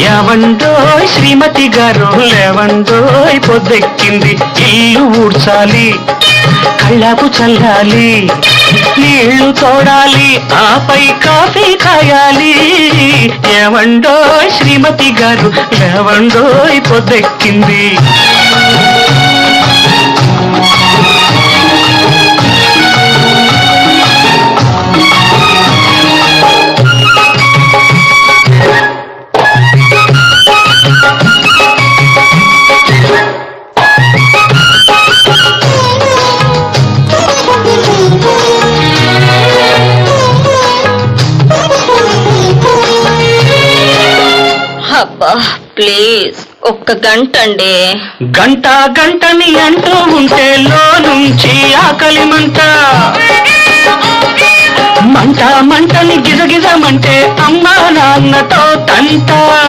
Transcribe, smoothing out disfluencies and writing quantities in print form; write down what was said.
ఏవండోయ్ శ్రీమతి గారు లేవండోయ్ పొద్దెక్కింది ఇల్లు ఊడ్చాలి కళ్ళకు చల్లాలి నీళ్లు తోడాలి ఆపై కాఫీ కాయాలి ఏవండోయ్ శ్రీమతి గారు లేవండోయ్ పొద్దెక్కింది అబ్బా ప్లీజ్ ఒక్క గంట అండి. గంట గంటని అంటూ ఉంటే నుంచి ఆకలి మంట మంట మంటని గిజగిజమంటే అమ్మా నాన్నతో తంట.